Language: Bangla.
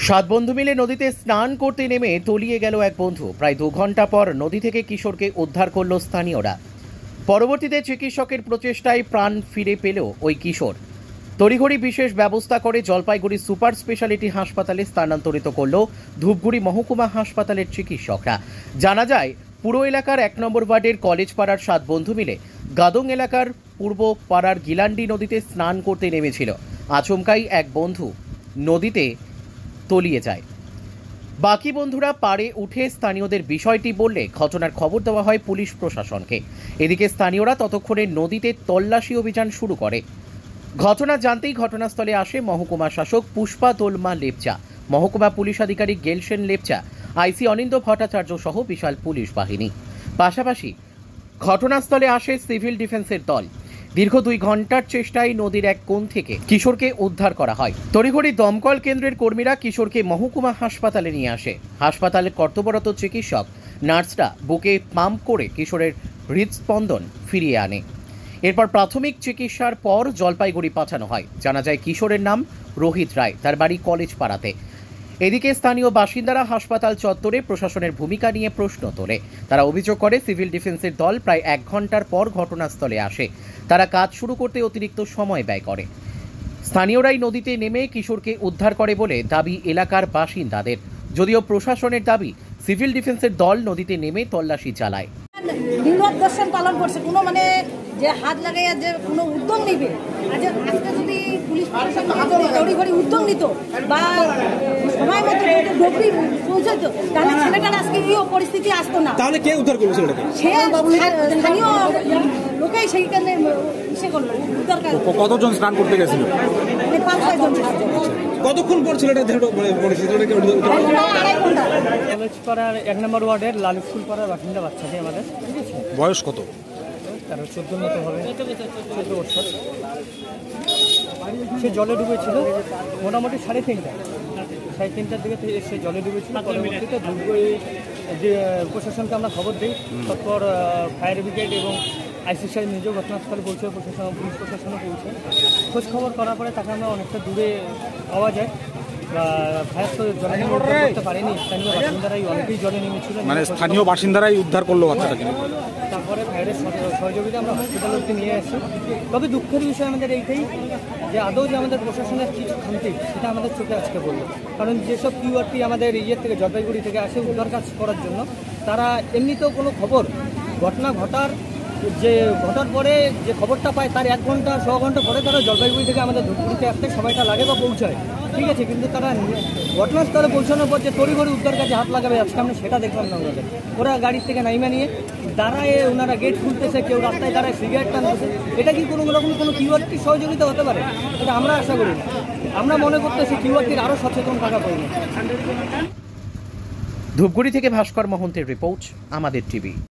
সাত বন্ধু মিলে নদীতে স্নান করতে নেমে তলিয়ে গেল এক বন্ধু। প্রায় 2 ঘন্টা পর নদী থেকে কিশোরকে উদ্ধার করল স্থানীয়রা। পরবর্তীতে চিকিৎসকের প্রচেষ্টায় প্রাণ ফিরে পেল ওই কিশোর। তড়িঘড়ি বিশেষ ব্যবস্থা করে জলপাইগুড়ি সুপার স্পেশালিটি হাসপাতালে স্থানান্তরিত করল ধূপগুড়ি মহকুমা হাসপাতালের চিকিৎসকরা। জানা যায়, পুরো এলাকার 1 নম্বর ওয়ার্ডের কলেজ পাড়ার 7 বন্ধু মিলে গাদং এলাকার পূর্ব পাড়ার গিলান্ডি নদীতে স্নান করতে নেমেছিল। আচমকাই এক বন্ধু নদীতে তলিয়ে যায়। বাকি বন্ধুরা পাড়ে উঠে স্থানীয়দের বিষয়টি বললে ঘটনার খবর দেওয়া হয় পুলিশ প্রশাসনকে। এদিকে স্থানীয়রা ততক্ষণে নদীতে তল্লাশি অভিযান শুরু করে। ঘটনা জানতেই ঘটনাস্থলে আসে মহকুমা শাসক পুষ্পা দোলমা লেপচা, মহকুমা পুলিশ আধিকারিক গেলসেন লেপচা, আইসি অনিন্দ ভট্টাচার্য সহ বিশাল পুলিশ বাহিনী। পাশাপাশি ঘটনাস্থলে আসে সিভিল ডিফেন্সের দল। দীর্ঘ 2 ঘন্টার চেষ্টায় নদীর এক কোণ থেকে কিশোরকে উদ্ধার করা হয়। তড়িঘড়ি দমকল কেন্দ্রের কর্মীরা কিশোরকে মহকুমা হাসপাতালে নিয়ে আসে। হাসপাতালের কর্তব্যরত চিকিৎসক নার্সরা বুকে পাম্প করে কিশোরের হৃদস্পন্দন ফিরিয়ে আনে। এরপর প্রাথমিক চিকিৎসার পর জলপাইগুড়ি পাঠানো হয়। জানা যায়, কিশোরের নাম রোহিত রায়, তার বাড়ি কলেজ পাড়াতে। এদিকে স্থানীয় বাসিন্দারা হাসপাতাল চত্বরে প্রশাসনের ভূমিকা নিয়ে প্রশ্ন তোলে। তারা অভিযোগ করে, সিভিল ডিফেন্সের দল প্রায় 1 ঘন্টার পর ঘটনাস্থলে আসে। তারা কাজ শুরু করতে অতিরিক্ত সময় ব্যয় করে। স্থানীয়রাই নদীতে নেমে কিশোরকে উদ্ধার করে বলে দাবি এলাকার বাসিন্দাদের। যদিও প্রশাসনের দাবি, সিভিল ডিফেন্সের দল নদীতে নেমে তল্লাশি চালায়। বিনোদ দর্শন পালন করছে, কোনো মানে যে হাত লাগাইয়া যে কোনো উদ্যোগ নিবে, আজকে যদি পুলিশ প্রশাসন তড়িঘড়ি উদ্যোগ নিত বা সময় মতো ডুবরি পৌঁছাতো, তাহলে ছেলেটার আজকে এই পরিস্থিতি আসতো না। তাহলে কে উদ্ধার করবে ছেলেটাকে? সে স্থানীয় লোকেই সেইখানে ইসে করলো উদ্ধার। কতজন স্নান করতে গেছিল? 5-6 জন। কতক্ষণ পর ছেলেটা কলেজ পাড়ার 1 নম্বর ওয়ার্ডের লালু স্কুল পাড়ার বাসিন্দা বাচ্চাকে আমাদের, ঠিক আছে? বয়স কত? তার 14 মতো হবে, 14 বছর। সে জলে ডুবেছিল মোটামুটি 3:30টার দিকে সে জলে ডুবেছিল। পরবর্তীতে ধূপগুড়ি যে প্রশাসনকে আমরা খবর দিই, তারপর ফায়ার ব্রিগেড এবং আইসি সাহেব নিজেও ঘটনাস্থলে পৌঁছে, পুলিশ প্রশাসনে পৌঁছে খোঁজ খবর করার পরে তাকে আমরা অনেকটা দূরে পাওয়া যায়। ফায়ার তো জলে করতে পারেনি, স্থানীয় বাসিন্দারাই অনেকেই জলে নেমেছিল। মানে স্থানীয় বাসিন্দারাই উদ্ধার করলো বাচ্চাটাকে। তারপরে ফায়ারের সহযোগিতা আমরা হসপিটাল অবধি নিয়ে আসি। তবে দুঃখের বিষয় আমাদের এইটাই যে আদৌ যে আমাদের প্রশাসনের কিছু খামতি, সেটা আমাদের চোখে আজকে বললো। কারণ যেসব কিউআরটি আমাদের ইয়ের থেকে জলপাইগুড়ি থেকে আসে উদ্ধার কাজ করার জন্য, তারা এমনিতেও কোনো খবর ঘটনা ঘটার পরে যে খবরটা পায় তার 1 ঘন্টা 100 ঘন্টা পরে তারা জলপাইগুড়ি থেকে আমাদের ধূপগুড়িতে আসতে সময়টা লাগে বা পৌঁছায়, ঠিক আছে? কিন্তু তারা ঘটনাস্থলে পৌঁছানোর পর যে তড়িঘড়ি উদ্ধার কাজে হাত লাগাবে, আজকে আমরা সেটা দেখলাম না। ওরা গাড়ির থেকে নাইমা নিয়ে দাঁড়ায়, ওনারা গেট খুলতেছে, কেউ রাস্তায় দাঁড়ায় সিগারেট টানতেছে। এটা কি কোনো রকম কোনো কিউআরটির সহযোগিতা হতে পারে? এটা আমরা আশা করি না। আমরা মনে করতেছি কিউআরটির আরও সচেতন থাকা প্রয়োজন। ধূপগুড়ি থেকে ভাস্কর মহন্তের রিপোর্ট, আমাদের টিভি।